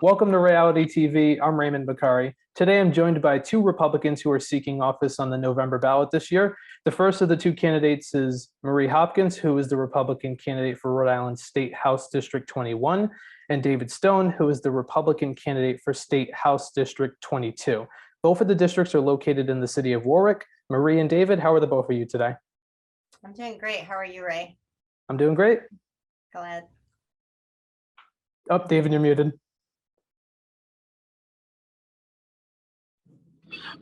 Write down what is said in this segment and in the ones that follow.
Welcome to Ray-ality TV. I'm Raymond Bakari. Today I'm joined by two Republicans who are seeking office on the November ballot this year. The first of the two candidates is Marie Hopkins, who is the Republican candidate for Rhode Island State House District 21, and David Stone, who is the Republican candidate for State House District 22. Both of the districts are located in the city of Warwick. Marie and David, how are the both of you today? I'm doing great. How are you, Ray? I'm doing great. Go ahead. Oh, David, you're muted.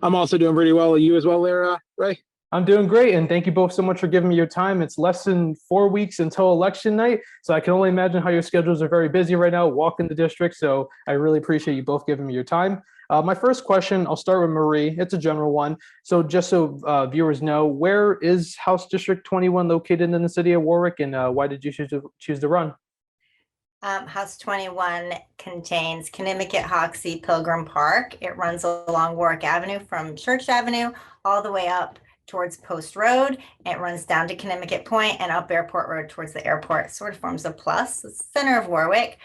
I'm also doing pretty well. Are you as well there, Ray? I'm doing great, and thank you both so much for giving me your time. It's less than 4 weeks until election night, so I can only imagine how your schedules are very busy right now, walking the district, so I really appreciate you both giving me your time. My first question, I'll start with Marie. It's a general one. So just so viewers know, where is House District 21 located in the city of Warwick, and why did you choose to run? House 21 contains Conimicut, Hoxie, Pilgrim Park. It runs along Warwick Avenue from Church Avenue all the way up towards Post Road. It runs down to Conimicut Point and up Airport Road towards the airport. Sort of forms a plus. It's the center of Warwick.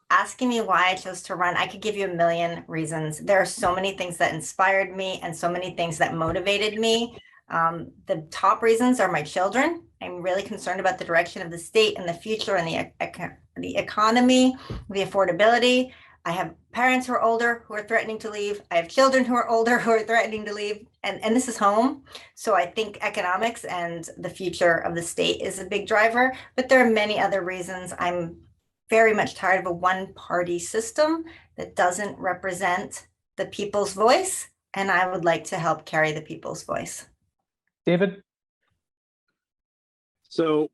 Asking me why I chose to run, I could give you a million reasons. There are so many things that inspired me and so many things that motivated me. The top reasons are my children. I'm really concerned about the direction of the state and the future and the economy, the affordability. I have parents who are older who are threatening to leave. I have children who are older who are threatening to leave. And this is home. So I think economics and the future of the state is a big driver. But there are many other reasons. I'm very much tired of a one-party system that doesn't represent the people's voice. And I would like to help carry the people's voice. David? So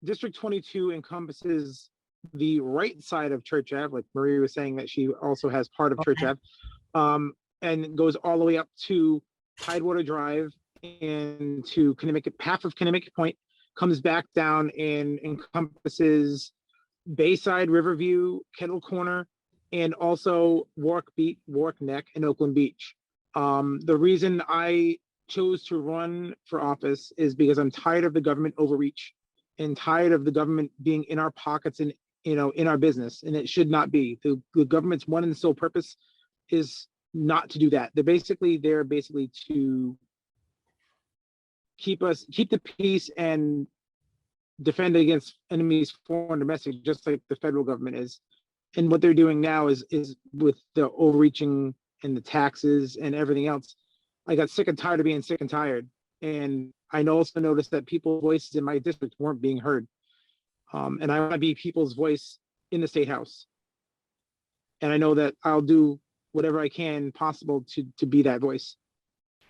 District 22 encompasses the right side of Church Ave, like Marie was saying that she also has part of Church Ave, and goes all the way up to Tidewater Drive and to Conimicut, half of Conimicut Point, comes back down and encompasses Bayside, Riverview, Kettle Corner, and also Warwick Neck, and Oakland Beach. The reason I chose to run for office is because I'm tired of the government overreach and tired of the government being in our pockets and in our business, and it should not be. The government's one and sole purpose is not to do that. They're basically to keep the peace and defend against enemies, foreign and domestic, just like the federal government is. And what they're doing now is with the overreaching and the taxes and everything else. I got sick and tired of being sick and tired. And I also noticed that people's voices in my district weren't being heard. And I want to be people's voice in the state house. And I know that I'll do whatever I can possible to be that voice.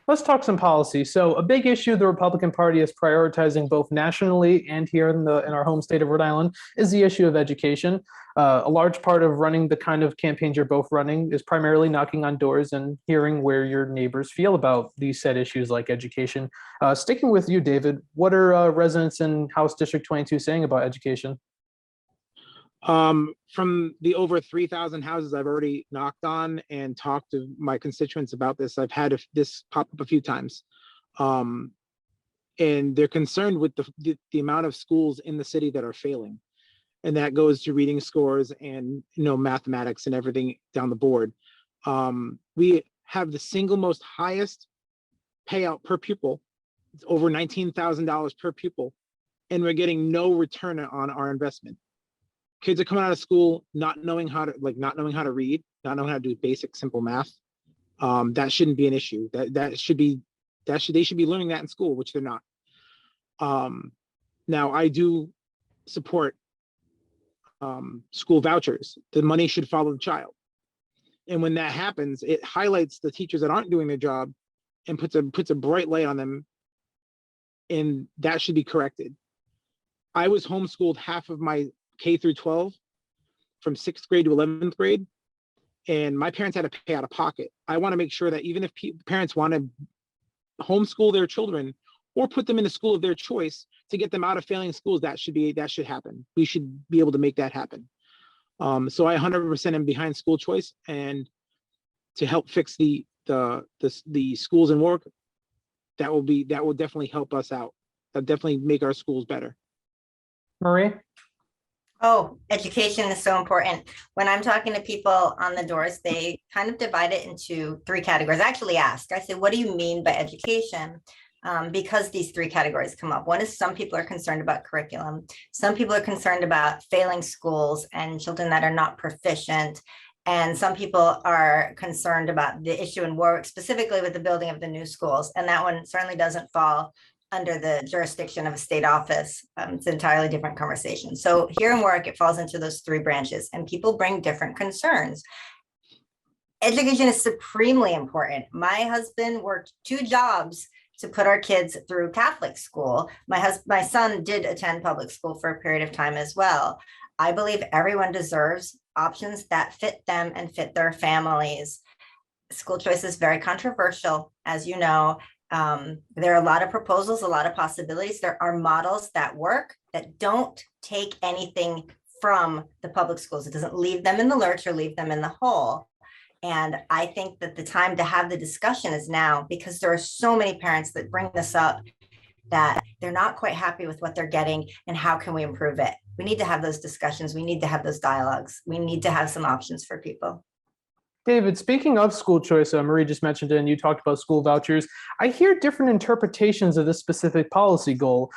Let's talk some policy. So a big issue the Republican Party is prioritizing both nationally and here in our home state of Rhode Island is the issue of education. A large part of running the kind of campaigns you're both running is primarily knocking on doors and hearing where your neighbors feel about these said issues like education. Sticking with you, David, what are residents in House District 22 saying about education? From the over 3,000 houses I've already knocked on and talked to my constituents about this, I've had this pop up a few times. And they're concerned with the amount of schools in the city that are failing. And that goes to reading scores and mathematics and everything down the board. We have the single most highest payout per pupil. It's over $19,000 per pupil, and we're getting no return on our investment. Kids are coming out of school not knowing how to read, not knowing how to do basic simple math. That shouldn't be an issue. They should be learning that in school, which they're not. Now I do support school vouchers. The money should follow the child. And when that happens, it highlights the teachers that aren't doing their job and puts a bright light on them. And that should be corrected. I was homeschooled half of my K through 12 from 6th grade to 11th grade. And my parents had to pay out of pocket. I want to make sure that even if parents want to homeschool their children or put them in a school of their choice to get them out of failing schools, that should happen. We should be able to make that happen. So I 100% am behind school choice, and to help fix the schools in Warwick, that will definitely help us out. That'll definitely make our schools better. Marie? Oh, education is so important. When I'm talking to people on the doors, they kind of divide it into three categories. I actually ask, I say, what do you mean by education? Because these three categories come up. One is some people are concerned about curriculum. Some people are concerned about failing schools and children that are not proficient. And some people are concerned about the issue in Warwick, specifically with the building of the new schools. And that one certainly doesn't fall under the jurisdiction of a state office. It's an entirely different conversation. So here in Warwick, it falls into those three branches, and people bring different concerns. Education is supremely important. My husband worked two jobs to put our kids through Catholic school. My son did attend public school for a period of time as well. I believe everyone deserves options that fit them and fit their families. School choice is very controversial, as you know. There are a lot of proposals, a lot of possibilities. There are models that work that don't take anything from the public schools. It doesn't leave them in the lurch or leave them in the hole. And I think that the time to have the discussion is now, because there are so many parents that bring this up, that they're not quite happy with what they're getting and how can we improve it. We need to have those discussions. We need to have those dialogues. We need to have some options for people. David, speaking of school choice, Marie just mentioned it and you talked about school vouchers. I hear different interpretations of this specific policy goal.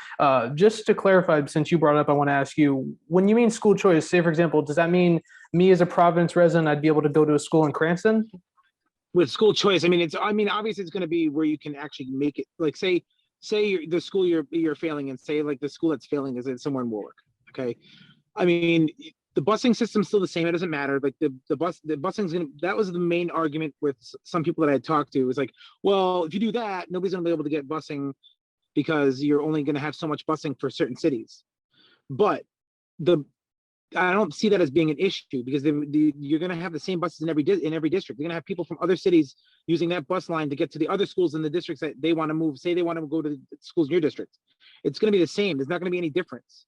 Just to clarify, since you brought it up, I want to ask you, when you mean school choice, say, for example, does that mean me as a Providence resident, I'd be able to go to a school in Cranston? With school choice, obviously it's going to be where you can actually make it, like, say the school you're failing in, say like the school that's failing is in somewhere in Warwick. Okay. I mean, the busing system's still the same. It doesn't matter. Like the busing's gonna, that was the main argument with some people that I had talked to. It was like, well, if you do that, nobody's gonna be able to get busing because you're only gonna have so much busing for certain cities. But I don't see that as being an issue, because you're going to have the same buses in every district. You're going to have people from other cities using that bus line to get to the other schools in the districts that they want to move. Say they want to go to schools in your district. It's going to be the same. There's not going to be any difference.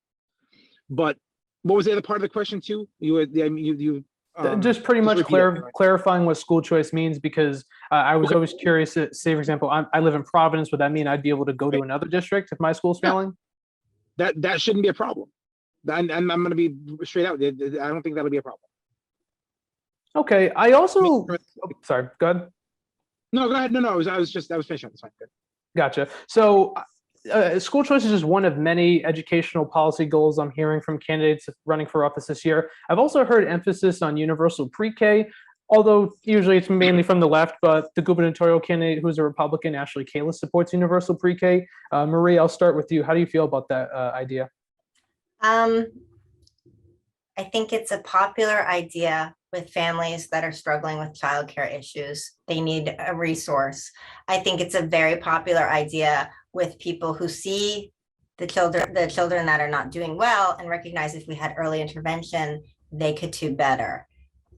But what was the other part of the question too? Just pretty much clarifying what school choice means, because I was always curious. Say, for example, I live in Providence. Would that mean I'd be able to go to another district if my school's failing? That shouldn't be a problem. And I'm going to be straight out. I don't think that'll be a problem. Okay. I also, sorry, go ahead. No, go ahead. No, I was finishing. That's fine. Good. Gotcha. So school choice is just one of many educational policy goals I'm hearing from candidates running for office this year. I've also heard emphasis on universal pre-K, although usually it's mainly from the left, but the gubernatorial candidate, who's a Republican, Ashley Kalus, supports universal pre-K. Marie, I'll start with you. How do you feel about that idea? I think it's a popular idea with families that are struggling with childcare issues. They need a resource. I think it's a very popular idea with people who see the children that are not doing well and recognize if we had early intervention, they could do better.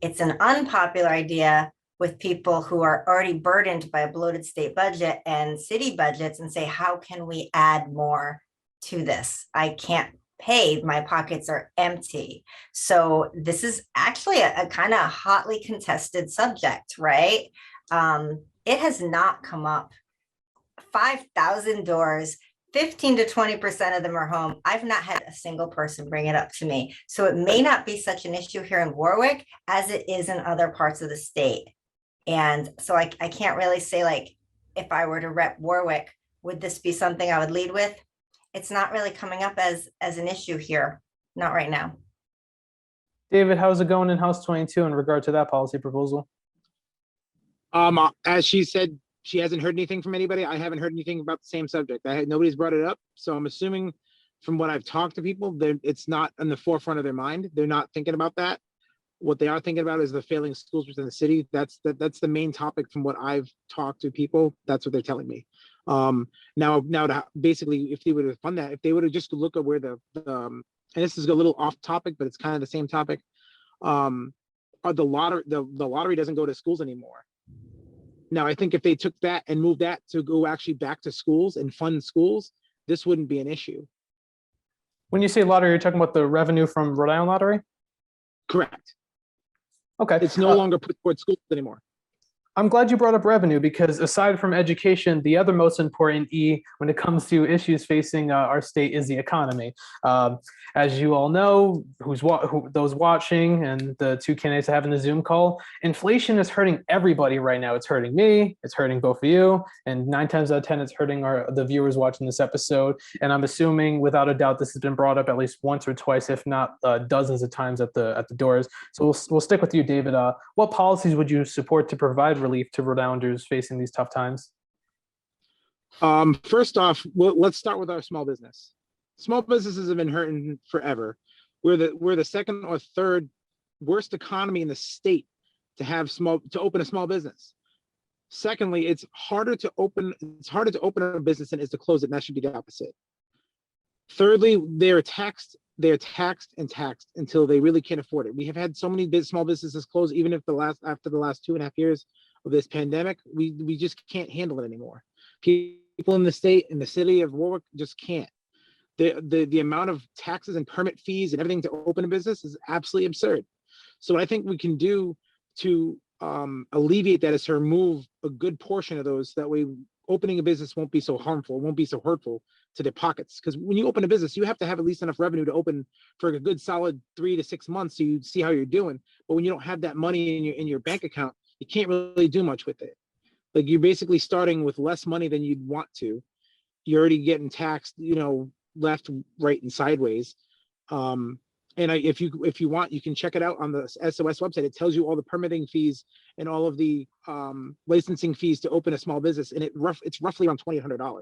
It's an unpopular idea with people who are already burdened by a bloated state budget and city budgets and say, how can we add more to this? I can't pay, my pockets are empty. So this is actually a kind of hotly contested subject, right? It has not come up. 5,000 doors, 15 to 20% of them are home. I've not had a single person bring it up to me. So it may not be such an issue here in Warwick as it is in other parts of the state. And so I can't really say, like, if I were to rep Warwick, would this be something I would lead with? It's not really coming up as an issue here. Not right now. David, how's it going in House 22 in regard to that policy proposal? As she said, she hasn't heard anything from anybody. I haven't heard anything about the same subject. Nobody's brought it up. So I'm assuming from what I've talked to people, it's not in the forefront of their mind. They're not thinking about that. What they are thinking about is the failing schools within the city. That's the main topic from what I've talked to people. That's what they're telling me. Now to basically, if they would have fund that, if they would have just look at where and this is a little off topic, but it's kind of the same topic. The lottery doesn't go to schools anymore. Now, I think if they took that and moved that to go actually back to schools and fund schools, this wouldn't be an issue. When you say lottery, you're talking about the revenue from Rhode Island Lottery? Correct. Okay. It's no longer put towards schools anymore. I'm glad you brought up revenue because aside from education, the other most important E when it comes to issues facing our state is the economy. Um, as you all know, those watching and the two candidates I have in the Zoom call, inflation is hurting everybody right now. It's hurting me, it's hurting both of you, and 9 times out of 10, it's hurting the viewers watching this episode. And I'm assuming, without a doubt, this has been brought up at least once or twice, if not dozens of times at the doors. So we'll stick with you, David. What policies would you support to provide relief to Rhode Islanders facing these tough times? First off, let's start with our small business. Small businesses have been hurting forever. We're the second or third worst economy in the state to open a small business. Secondly, it's harder to open a business than it is to close it, and that should be the opposite. Thirdly, they're taxed and taxed until they really can't afford it. We have had so many small businesses close, even if after the last 2.5 years of this pandemic, we just can't handle it anymore. People in the city of Warwick just can't. The amount of taxes and permit fees and everything to open a business is absolutely absurd. So what I think we can do to alleviate that is to remove a good portion of those. That way, opening a business won't be so harmful, won't be so hurtful to their pockets. Because when you open a business, you have to have at least enough revenue to open for a good solid 3 to 6 months, so you see how you're doing. But when you don't have that money in your bank account, you can't really do much with it. Like, you're basically starting with less money than you'd want to. You're already getting taxed, left, right, and sideways. If you want, you can check it out on the SOS website. It tells you all the permitting fees and all of the licensing fees to open a small business, and it's roughly around $2,800.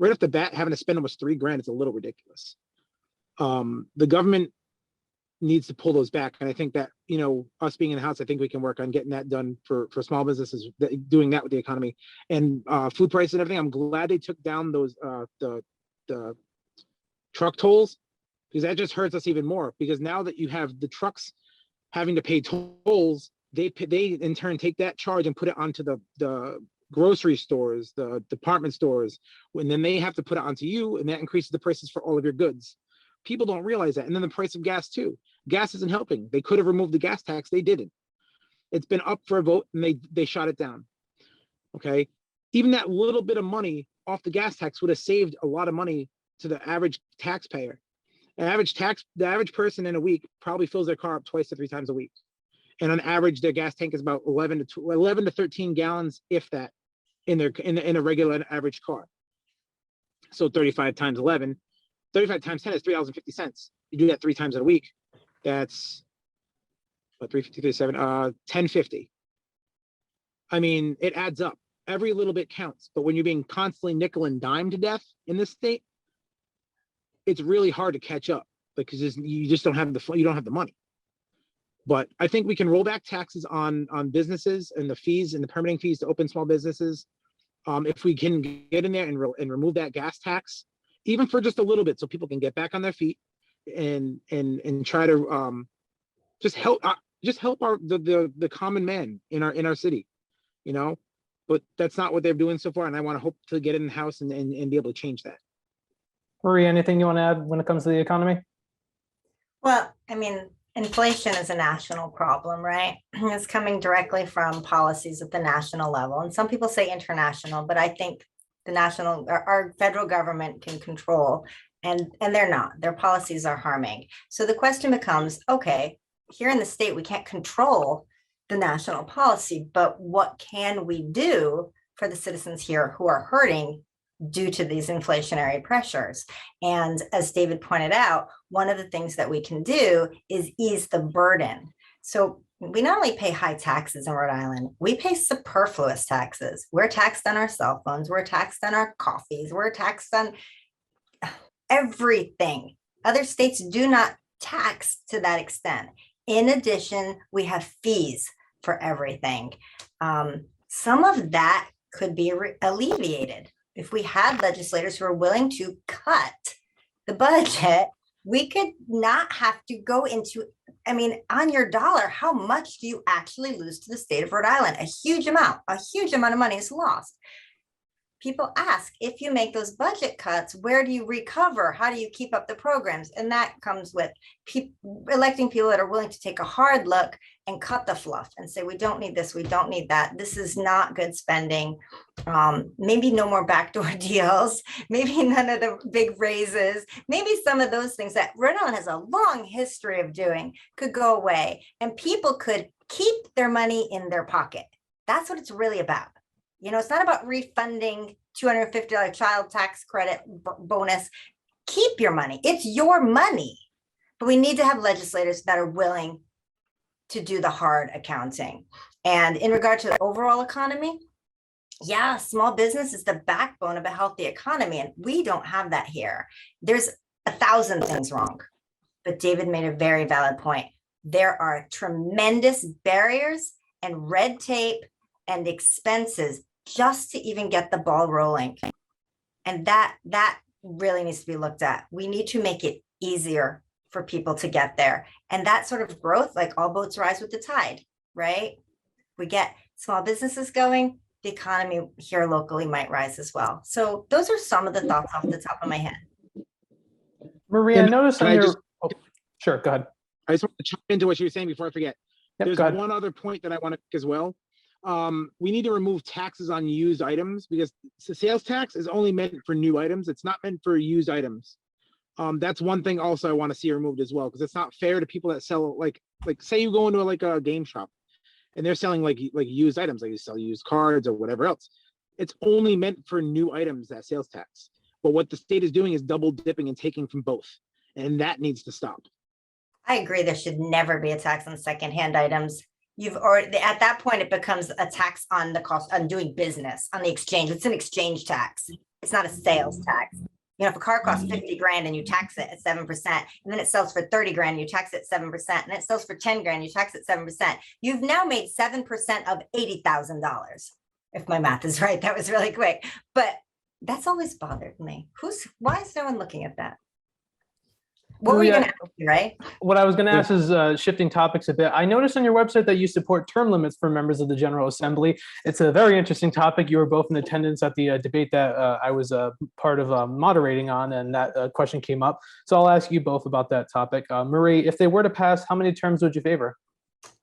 Right off the bat, having to spend almost $3,000 is a little ridiculous. The government needs to pull those back, and I think that us being in the House, I think we can work on getting that done for small businesses, doing that with the economy and food prices and everything. I'm glad they took down those the truck tolls, because that just hurts us even more. Because now that you have the trucks having to pay tolls, they in turn take that charge and put it onto the grocery stores, the department stores, and then they have to put it onto you, and that increases the prices for all of your goods. People don't realize that. And then the price of gas too. Gas isn't helping. They could have removed the gas tax. They didn't. It's been up for a vote, and they shot it down. Okay. Even that little bit of money off the gas tax would have saved a lot of money to the average taxpayer. The average person in a week probably fills their car up 2 to 3 times a week. And on average, their gas tank is about 11 to 13 gallons, if that, in a regular average car. So 35 times 10 is $3.50. You do that 3 times in a week, that's what, 350, 1050. I mean, it adds up. Every little bit counts. But when you're being constantly nickel and dime to death in this state, it's really hard to catch up, because you just don't have the money. But I think we can roll back taxes on businesses and the fees and the permitting fees to open small businesses. If we can get in there and remove that gas tax, even for just a little bit, so people can get back on their feet and try to just help the common man in our city, But that's not what they're doing so far, and I want to hope to get in the House and be able to change that. Marie, anything you want to add when it comes to the economy? Well, I mean, inflation is a national problem, right? It's coming directly from policies at the national level. And some people say international, but I think our federal government can control, and they're not. Their policies are harming. So the question becomes, okay, here in the state, we can't control the national policy, but what can we do for the citizens here who are hurting due to these inflationary pressures? And as David pointed out, one of the things that we can do is ease the burden. So we not only pay high taxes in Rhode Island, we pay superfluous taxes. We're taxed on our cell phones, we're taxed on our coffees, we're taxed on everything. Other states do not tax to that extent. In addition, we have fees for everything. Some of that could be alleviated. If we had legislators who are willing to cut the budget, we could not have to go into, on your dollar, how much do you actually lose to the state of Rhode Island? A huge amount of money is lost. people ask, if you make those budget cuts, where do you recover? How do you keep up the programs? And that comes with electing people that are willing to take a hard look and cut the fluff and say, we don't need this, we don't need that. This is not good spending. Maybe no more backdoor deals, maybe none of the big raises, maybe some of those things that Rhode Island has a long history of doing could go away and people could keep their money in their pocket. That's what it's really about. You know, it's not about refunding $250 child tax credit bonus. Keep your money. It's your money. But we need to have legislators that are willing to do the hard accounting. And in regard to the overall economy, yeah, small business is the backbone of a healthy economy. And we don't have that here. There's 1,000 things wrong. But David made a very valid point. There are tremendous barriers and red tape and expenses just to even get the ball rolling. And that really needs to be looked at. We need to make it easier for people to get there. And that sort of growth, like all boats rise with the tide, right? We get small businesses going, the economy here locally might rise as well. So those are some of the thoughts off the top of my head. Maria, I noticed on your, sure, go ahead. I just want to chime into what you were saying before I forget. Yep, There's one other point that I want to make as well. We need to remove taxes on used items because the sales tax is only meant for new items. It's not meant for used items. That's one thing also I want to see removed as well, because it's not fair to people that sell like say you go into like a game shop and they're selling like used items, like you sell used cards or whatever else. It's only meant for new items, that sales tax. But what the state is doing is double dipping and taking from both. And that needs to stop. I agree. There should never be a tax on secondhand items. You've already, at that point, it becomes a tax on the cost on doing business, on the exchange. It's an exchange tax. It's not a sales tax. You know, if a car costs 50 grand and you tax it at 7%, and then it sells for 30 grand, you tax it 7%, and it sells for 10 grand, you tax it 7%. You've now made 7% of $80,000. If my math is right, that was really quick. But that's always bothered me. Why is no one looking at that? What were you going to ask me, right? What I was going to ask is shifting topics a bit. I noticed on your website that you support term limits for members of the General Assembly. It's a very interesting topic. You were both in attendance at the debate that I was part of moderating on, and that question came up. So I'll ask you both about that topic. Marie, if they were to pass, how many terms would you favor?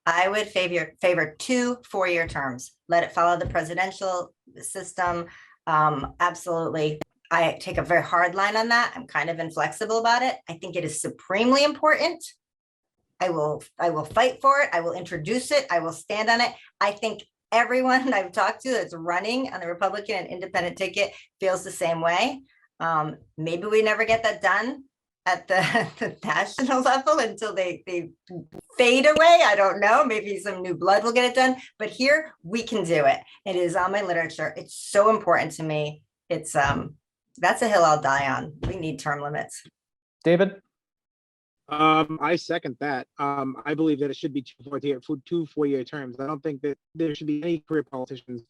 I would favor 2 4-year terms. Let it follow the presidential system. Absolutely. I take a very hard line on that. I'm kind of inflexible about it. I think it is supremely important. I will fight for it. I will introduce it. I will stand on it. I think everyone I've talked to that's running on the Republican and independent ticket feels the same way. Maybe we never get that done at the national level until they fade away. I don't know. Maybe some new blood will get it done. But here we can do it. It is on my literature. It's so important to me. It's that's a hill I'll die on. We need term limits. David? I second that. I believe that it should be 2 4-year terms. I don't think that there should be any career politicians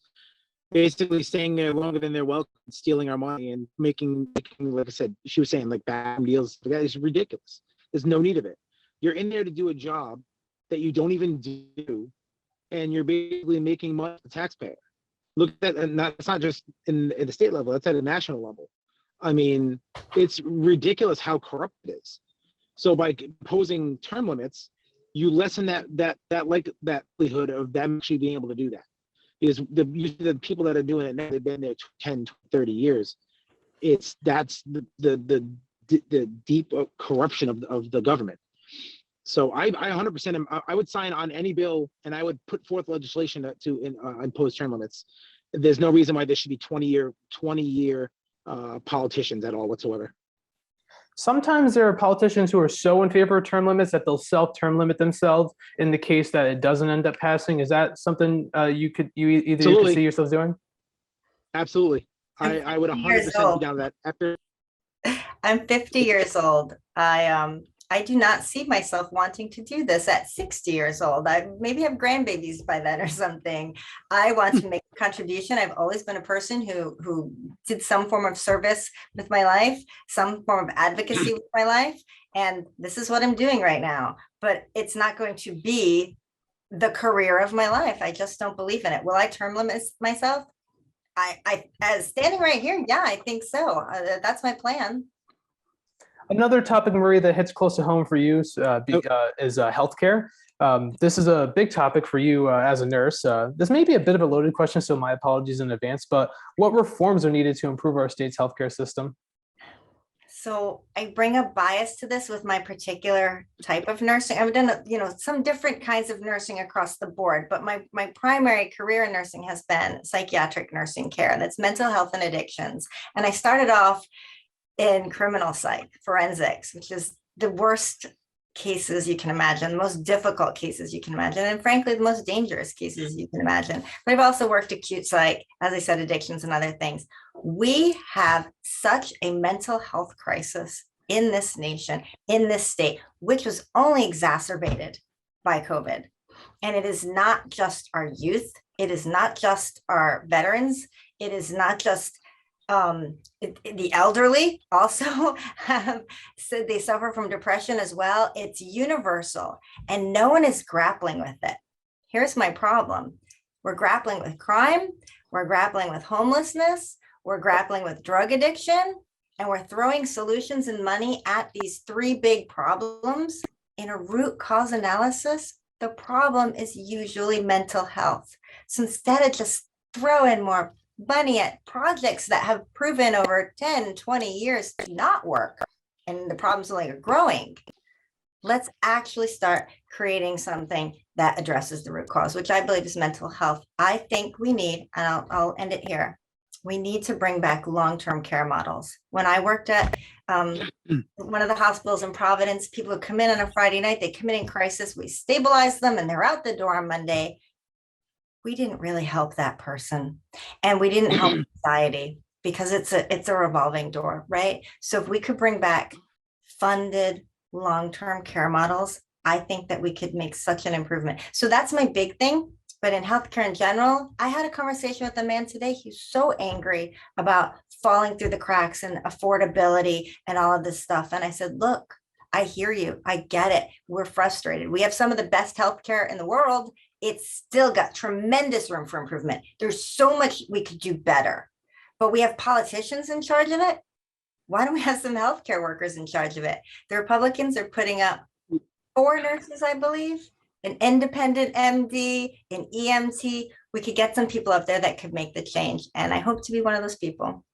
basically staying there longer than they're welcome, stealing our money and making, like I said, she was saying, like bad deals. That is ridiculous. There's no need of it. You're in there to do a job that you don't even do, and you're basically making money for the taxpayer. Look at that, and that's not just in the state level, that's at a national level. I mean, it's ridiculous how corrupt it is. So by imposing term limits, you lessen that likelihood of them actually being able to do that. Because usually the people that are doing it now, they've been there 10, 30 years. That's the deep corruption of the government. So I 100% I would sign on any bill, and I would put forth legislation to impose term limits. There's no reason why there should be 20-year politicians at all whatsoever. Sometimes there are politicians who are so in favor of term limits that they'll self-term limit themselves in the case that it doesn't end up passing. Is that something you could see yourselves doing? Absolutely. I would 100% be down with that. After I'm 50 years old. I do not see myself wanting to do this at 60 years old. I maybe have grandbabies by then or something. I want to make a contribution. I've always been a person who did some form of service with my life, some form of advocacy with my life. And this is what I'm doing right now. But it's not going to be the career of my life. I just don't believe in it. Will I term limit myself? as standing right here, yeah, I think so. That's my plan. Another topic, Marie, that hits close to home for you is healthcare. This is a big topic for you as a nurse. This may be a bit of a loaded question, so my apologies in advance, but what reforms are needed to improve our state's healthcare system? So I bring a bias to this with my particular type of nursing. I've done, some different kinds of nursing across the board, but my primary career in nursing has been psychiatric nursing care. That's mental health and addictions. And I started off in criminal psych forensics, which is the worst cases you can imagine, the most difficult cases you can imagine, and frankly, the most dangerous cases you can imagine. But I've also worked acute psych, as I said, addictions and other things. We have such a mental health crisis in this nation, in this state, which was only exacerbated by COVID. And it is not just our youth. It is not just our veterans. It is not just the elderly also have said they suffer from depression as well. It's universal and no one is grappling with it. Here's my problem. We're grappling with crime. We're grappling with homelessness. We're grappling with drug addiction, and we're throwing solutions and money at these three big problems. In a root cause analysis, the problem is usually mental health. So instead of just throwing more money at projects that have proven over 10, 20 years to not work, and the problems only are growing, let's actually start creating something that addresses the root cause, which I believe is mental health. I think we need, and I'll end it here, we need to bring back long-term care models. When I worked at one of the hospitals in Providence, people would come in on a Friday night, they come in crisis, we stabilize them, and they're out the door on Monday. We didn't really help that person, and we didn't help society, because it's a revolving door, right? So if we could bring back funded long-term care models, I think that we could make such an improvement. So that's my big thing. But in healthcare in general, I had a conversation with a man today. He's so angry about falling through the cracks and affordability and all of this stuff. And I said, look, I hear you. I get it. We're frustrated. We have some of the best healthcare in the world. It's still got tremendous room for improvement. There's so much we could do better, but we have politicians in charge of it. Why don't we have some healthcare workers in charge of it? The Republicans are putting up 4 nurses, I believe, an independent MD, an EMT. We could get some people up there that could make the change. And I hope to be one of those people.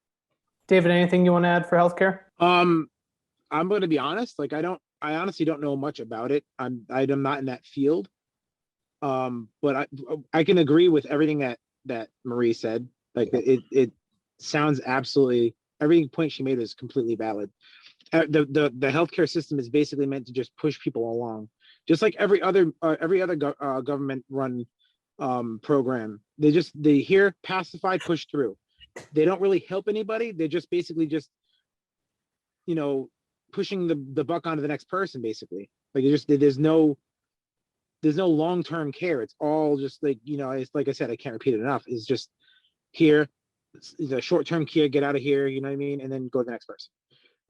David, anything you want to add for healthcare? I'm going to be honest. I honestly don't know much about it. I'm not in that field. But I can agree with everything that Marie said. Like it sounds absolutely, every point she made is completely valid. The healthcare system is basically meant to just push people along, just like every other government run program. They hear pacify, push through. They don't really help anybody. They're just basically just pushing the buck onto the next person, basically. Like there's no long-term care. It's all just it's like I said, I can't repeat it enough. It's just here, the short-term care, get out of here, you know what I mean? And then go to the next person.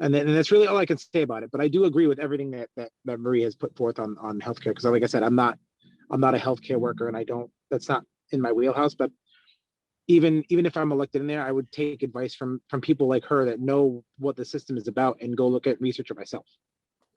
And that's really all I can say about it. But I do agree with everything that Marie has put forth on healthcare. Because like I said, I'm not a healthcare worker, and that's not in my wheelhouse. But even if I'm elected in there, I would take advice from people like her that know what the system is about and go look at research it myself.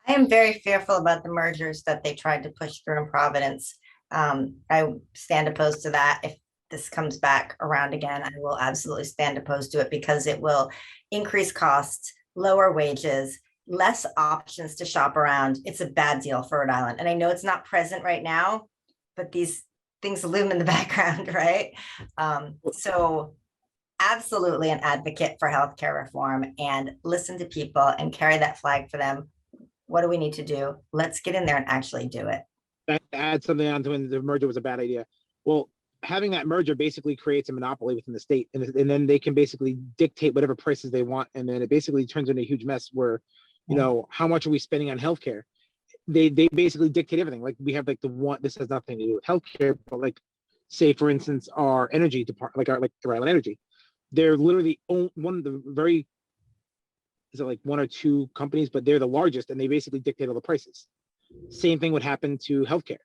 I am very fearful about the mergers that they tried to push through in Providence. I stand opposed to that. If this comes back around again, I will absolutely stand opposed to it, because it will increase costs, lower wages, less options to shop around. It's a bad deal for Rhode Island. And I know it's not present right now, but these things loom in the background, right? So absolutely an advocate for healthcare reform, and listen to people and carry that flag for them. What do we need to do? Let's get in there and actually do it. That add something on to when the merger was a bad idea. Well, having that merger basically creates a monopoly within the state, and then they can basically dictate whatever prices they want, and then it basically turns into a huge mess where, how much are we spending on healthcare? They basically dictate everything. Like we have this has nothing to do with healthcare, but like, say for instance, our energy department, like Rhode Island Energy, they're literally one of the very, is it like 1 or 2 companies, but they're the largest, and they basically dictate all the prices. Same thing would happen to healthcare.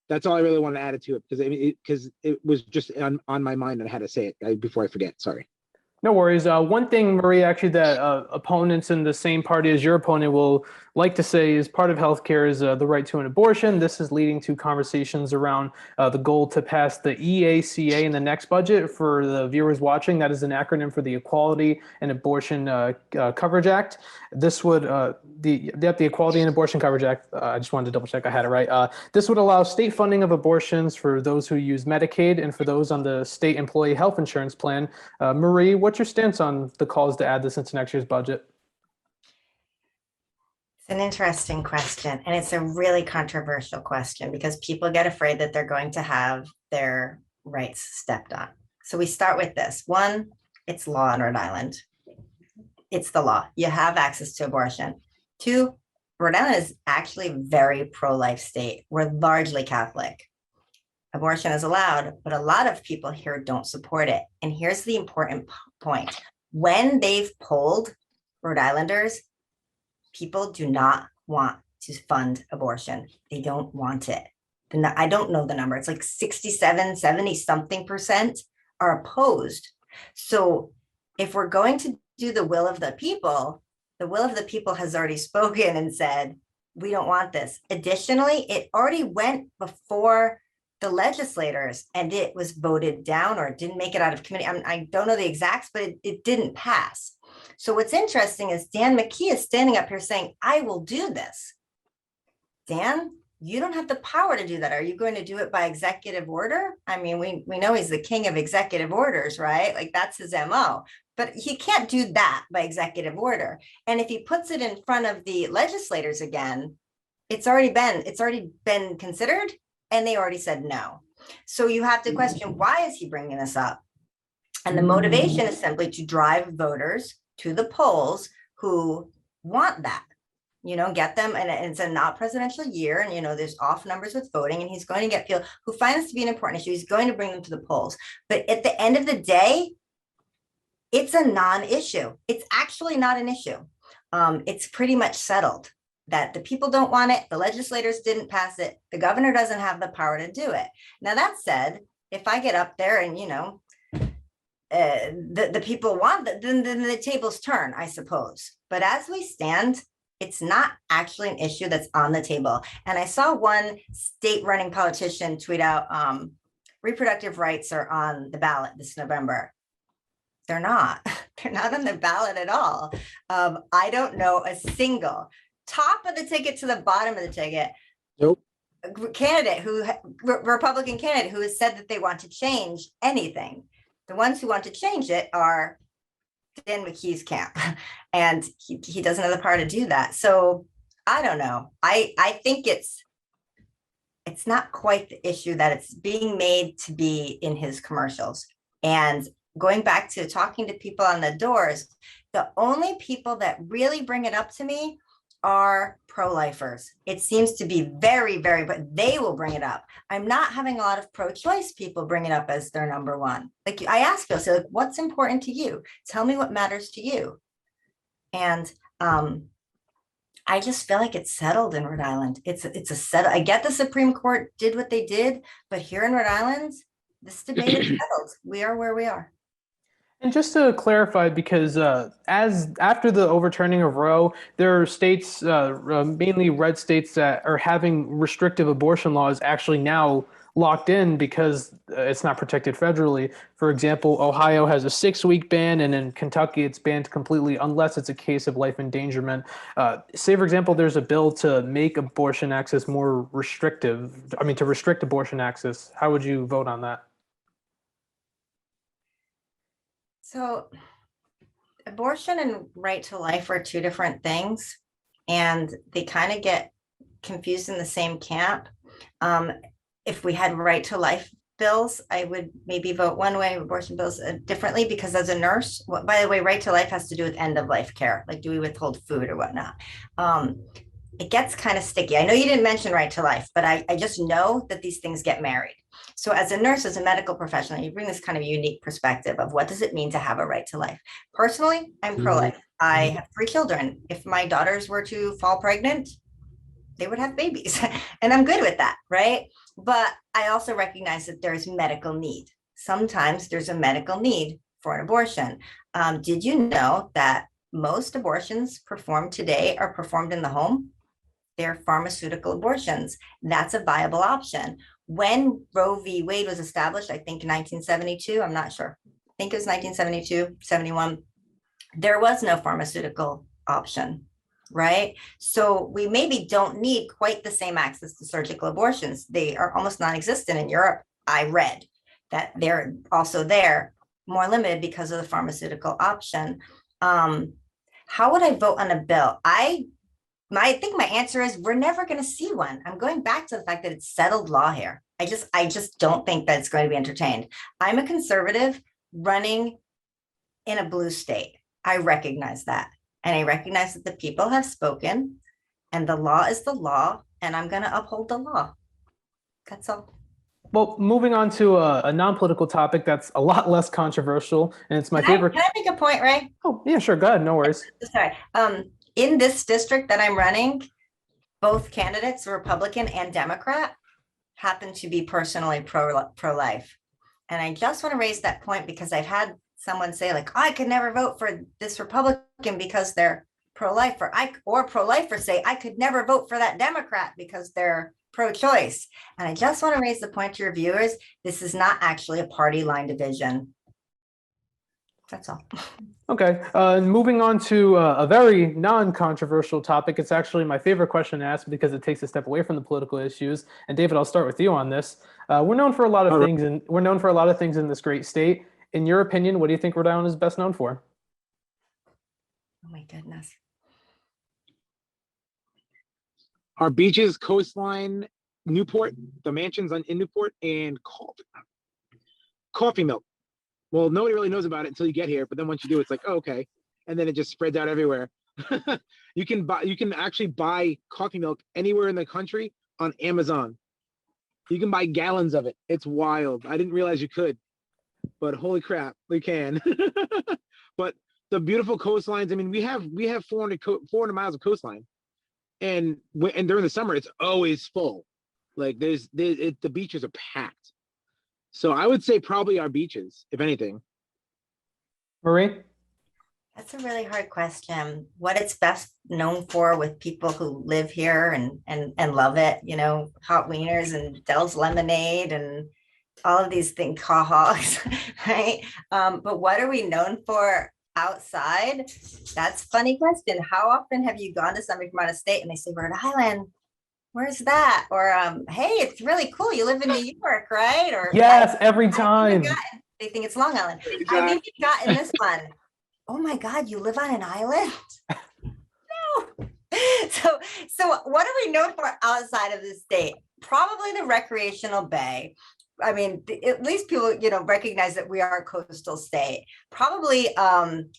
That's all I really wanted to add to it, because it was just on my mind and I had to say it before I forget. Sorry. No worries. One thing, Marie, actually, that opponents in the same party as your opponent will like to say is part of healthcare is the right to an abortion. This is leading to conversations around the goal to pass the EACA in the next budget. For the viewers watching, that is an acronym for the Equality and Abortion Coverage Act. This would, the Equality and Abortion Coverage Act, I just wanted to double check I had it right. This would allow state funding of abortions for those who use Medicaid and for those on the state employee health insurance plan. Marie, what's your stance on the calls to add this into next year's budget? It's an interesting question, and it's a really controversial question because people get afraid that they're going to have their rights stepped on. So we start with this. One, it's law in Rhode Island. It's the law. You have access to abortion. Two, Rhode Island is actually a very pro-life state. We're largely Catholic. Abortion is allowed, but a lot of people here don't support it. And here's the important point. When they've polled Rhode Islanders, people do not want to fund abortion. They don't want it. I don't know the number. It's like 67, 70 something percent are opposed. So if we're going to do the will of the people has already spoken and said, we don't want this. Additionally, it already went before the legislators and it was voted down or it didn't make it out of committee. I don't know the exacts, but it didn't pass. So what's interesting is Dan McKee is standing up here saying, I will do this. Dan, you don't have the power to do that. Are you going to do it by executive order? I mean, we know he's the king of executive orders, right? Like that's his MO, but he can't do that by executive order. And if he puts it in front of the legislators again, it's already been considered and they already said no. So you have to question, why is he bringing this up? And the motivation is simply to drive voters to the polls who want that, get them. And it's a not presidential year. And, there's off numbers with voting and he's going to get people who find this to be an important issue. He's going to bring them to the polls. But at the end of the day, it's a non-issue. It's actually not an issue. It's pretty much settled that the people don't want it. The legislators didn't pass it. The governor doesn't have the power to do it. Now, that said, if I get up there and, the people want that, then the tables turn, I suppose. But as we stand, it's not actually an issue that's on the table. And I saw one state running politician tweet out, reproductive rights are on the ballot this November. They're not. They're not on the ballot at all. I don't know a single top of the ticket to the bottom of the ticket. Nope. Republican candidate who has said that they want to change anything. The ones who want to change it are Dan McKee's camp, and he doesn't have the power to do that. So I don't know. I think it's not quite the issue that it's being made to be in his commercials. And going back to talking to people on the doors, the only people that really bring it up to me are pro-lifers. It seems to be very, very, but they will bring it up. I'm not having a lot of pro-choice people bring it up as their number one. Like I ask people, so like, what's important to you? Tell me what matters to you. And I just feel like it's settled in Rhode Island. It's a settle. I get the Supreme Court did what they did, but here in Rhode Island, this debate is settled. We are where we are. And just to clarify, because after the overturning of Roe, there are states, mainly red states, that are having restrictive abortion laws actually now locked in because it's not protected federally. For example, Ohio has a 6-week ban, and in Kentucky it's banned completely unless it's a case of life endangerment. Say, for example, there's a bill to make abortion access more restrictive. To restrict abortion access. How would you vote on that? So abortion and right to life are two different things, and they kind of get confused in the same camp. If we had right to life bills, I would maybe vote one way, abortion bills differently, because as a nurse, by the way, right to life has to do with end of life care. Like, do we withhold food or whatnot? It gets kind of sticky. I know you didn't mention right to life, but I just know that these things get married. So as a nurse, as a medical professional, you bring this kind of unique perspective of what does it mean to have a right to life. Personally, I'm pro-life. I have 3 children. If my daughters were to fall pregnant, they would have babies and I'm good with that, right? But I also recognize that there's medical need. Sometimes there's a medical need for an abortion. Did you know that most abortions performed today are performed in the home? They're pharmaceutical abortions. That's a viable option. When Roe v. Wade was established, I think in 1972, I'm not sure. I think it was 1972, 71. There was no pharmaceutical option, right? So we maybe don't need quite the same access to surgical abortions. They are almost non-existent in Europe. I read that they're also there, more limited because of the pharmaceutical option. How would I vote on a bill? I think my answer is we're never going to see one. I'm going back to the fact that it's settled law here. I just don't think that it's going to be entertained. I'm a conservative running in a blue state. I recognize that. And I recognize that the people have spoken and the law is the law, and I'm going to uphold the law. That's all. Well, moving on to a non-political topic that's a lot less controversial, and it's my favorite. Can I make a point, Ray? Oh, yeah, sure. Go ahead. No worries. Sorry. In this district that I'm running, both candidates, Republican and Democrat, happen to be personally pro-life. And I just want to raise that point because I've had someone say, like, I could never vote for this Republican because they're pro-life, or pro-lifer say, I could never vote for that Democrat because they're pro-choice. And I just want to raise the point to your viewers, this is not actually a party line division. That's all. Okay, moving on to a very non-controversial topic. It's actually my favorite question to ask because it takes a step away from the political issues. And David, I'll start with you on this. We're known for a lot of things, and we're known for a lot of things in this great state. In your opinion, what do you think Rhode Island is best known for? Oh my goodness. Our beaches, coastline, Newport, the mansions in Newport, and coffee milk. Well, nobody really knows about it until you get here, but then once you do, it's like, oh, okay, and then it just spreads out everywhere. You can actually buy coffee milk anywhere in the country on Amazon. You can buy gallons of it. It's wild. I didn't realize you could, but holy crap, we can. But the beautiful coastlines. I mean, we have 400 miles of coastline, and during the summer, it's always full. Like the beaches are packed. So I would say probably our beaches, if anything. Marie? That's a really hard question. What it's best known for with people who live here and love it, you know, hot wieners and Dell's lemonade and all of these things, caw hogs, right? But what are we known for outside? That's a funny question. How often have you gone to somebody from out of state and they say, Rhode Island? Where's that? Or, hey, it's really cool. You live in New York, right? Or yes, every time. They think it's Long Island. I've even gotten this one. Oh my God, you live on an island? No. So what are we known for outside of the state? Probably the recreational bay. I mean, at least people, you know, recognize that we are a coastal state. Probably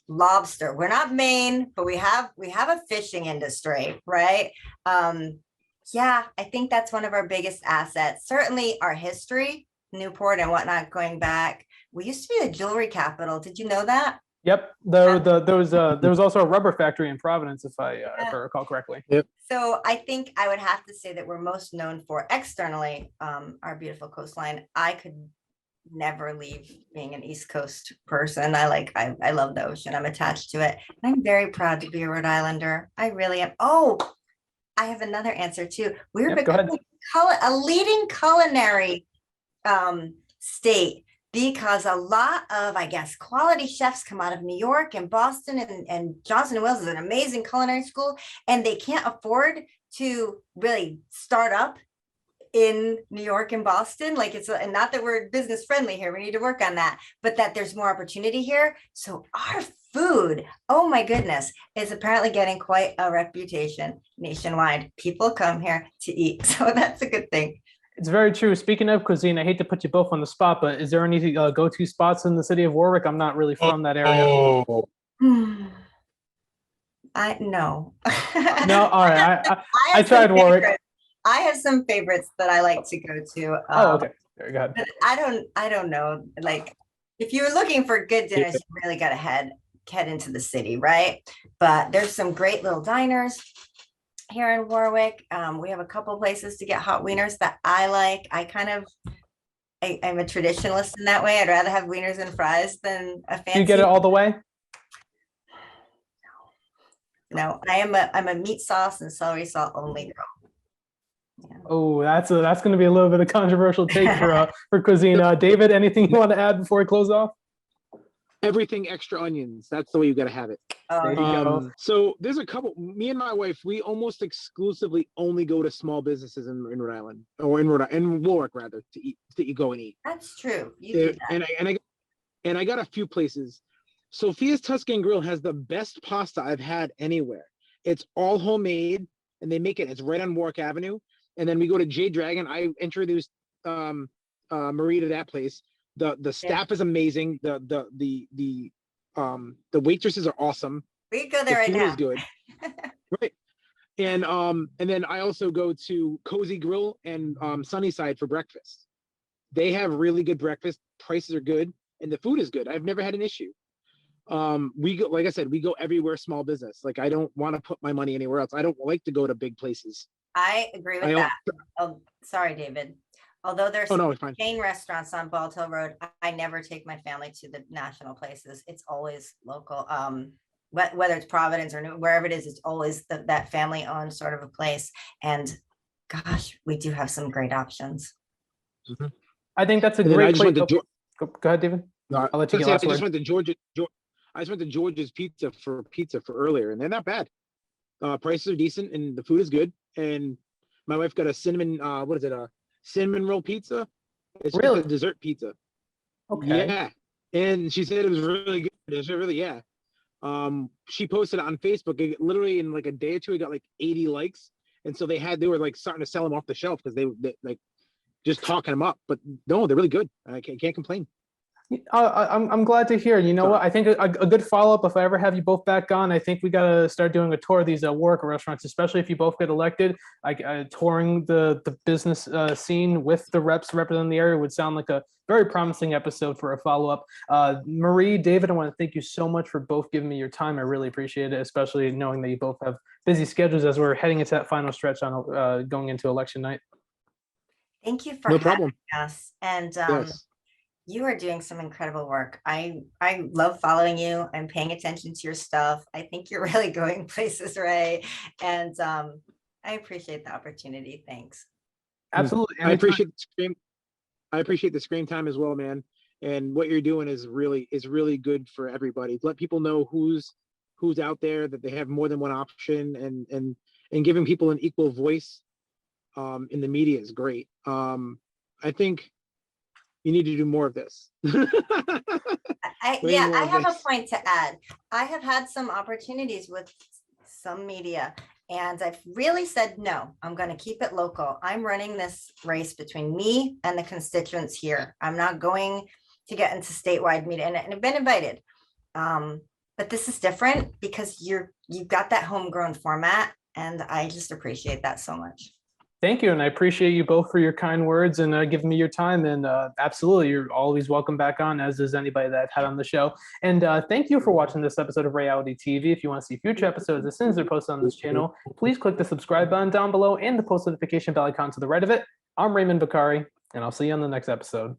lobster. We're not Maine, but we have a fishing industry, right? Yeah, I think that's one of our biggest assets. Certainly our history, Newport and whatnot, going back. We used to be the jewelry capital. Did you know that? Yep. There was also a rubber factory in Providence, if I recall correctly. Yep. So I think I would have to say that we're most known for externally our beautiful coastline. I could never leave being an East Coast person. I love the ocean. I'm attached to it. And I'm very proud to be a Rhode Islander. I really am. Oh, I have another answer too. We're becoming a leading culinary state because a lot of, I guess, quality chefs come out of New York and Boston, and Johnson & Wales is an amazing culinary school, and they can't afford to really start up in New York and Boston. Like and not that we're business friendly here, we need to work on that, but that there's more opportunity here. So our food, oh my goodness, is apparently getting quite a reputation nationwide. People come here to eat, so that's a good thing. It's very true. Speaking of cuisine, I hate to put you both on the spot, but is there any go-to spots in the city of Warwick? I'm not really from that area. Oh. No. No, all right. I tried Warwick. Favorites. I have some favorites that I like to go to. Okay. Very good. But I don't know. Like, if you're looking for good dinners, you really got to head into the city, right? But there's some great little diners here in Warwick. We have a couple places to get hot wieners that I like. I'm a traditionalist in that way. I'd rather have wieners and fries than a fancy. Do you get it all the way? No, I'm a meat sauce and celery salt only girl. Yeah. Oh, that's going to be a little bit of controversial take for cuisine. David, anything you want to add before we close off? Everything extra onions. That's the way you got to have it. Oh, There you go. So there's a couple. Me and my wife, we almost exclusively only go to small businesses in Rhode Island, or in Warwick rather, to go and eat. that's true. You do that. And I got a few places. Sophia's Tuscan Grill has the best pasta I've had anywhere. It's all homemade, and they make it. It's right on Warwick Avenue. And then we go to Jade Dragon. I introduced Marie to that place. The staff is amazing. The waitresses are awesome. We could go there right food now. is good. Right. And then I also go to Cozy Grill and Sunnyside for breakfast. They have really good breakfast. Prices are good, and the food is good. I've never had an issue. We go, like I said, we go everywhere small business. Like, I don't want to put my money anywhere else. I don't like to go to big places. I agree with that. Oh, sorry, David. Although there's it's fine. chain restaurants on Bald Hill Road, I never take my family to the national places. It's always local. Whether it's Providence or wherever it is, it's always that family-owned sort of a place. And gosh, we do have some great options. Mm-hmm. I think that's a great place. Go ahead, David. No, I'll let you get I last just word. went to Georgia. I just went to George's Pizza for earlier, and they're not bad. Prices are decent, and the food is good. And my wife got a cinnamon, what is it? A cinnamon roll pizza. It's Really? just a dessert pizza. Okay. Yeah, and she said it was really good. It was really, yeah. She posted it on Facebook. It literally in like a day or two, it got like 80 likes, and so they were like starting to sell them off the shelf because they like just talking them up. But no, they're really good. I can't complain. I'm glad to hear. You know what? I think a good follow-up, if I ever have you both back on, I think we got to start doing a tour of these Warwick restaurants, especially if you both get elected. Touring the business scene with the reps representing the area would sound like a very promising episode for a follow-up. Marie, David, I want to thank you so much for both giving me your time. I really appreciate it, especially knowing that you both have busy schedules as we're heading into that final stretch on going into election night. Thank you for No having problem. us. And Yes. you are doing some incredible work. I love following you. I'm paying attention to your stuff. I think you're really going places, Ray. And I appreciate the opportunity. Thanks. Absolutely. I appreciate the screen time as well, man. And what you're doing is really good for everybody. Let people know who's out there, that they have more than one option, and giving people an equal voice in the media is great. I think you need to do more of this. I have a point to add. I have had some opportunities with some media, and I've really said, no, I'm going to keep it local. I'm running this race between me and the constituents here. I'm not going to get into statewide media, and I've been invited. But this is different because you've got that homegrown format, and I just appreciate that so much. Thank you, and I appreciate you both for your kind words and giving me your time. And absolutely, you're always welcome back on, as is anybody that I've had on the show. And thank you for watching this episode of Ray-ality TV. If you want to see future episodes as soon as they're posted on this channel, please click the subscribe button down below and the post notification bell icon to the right of it. I'm Raymond Bakari, and I'll see you on the next episode.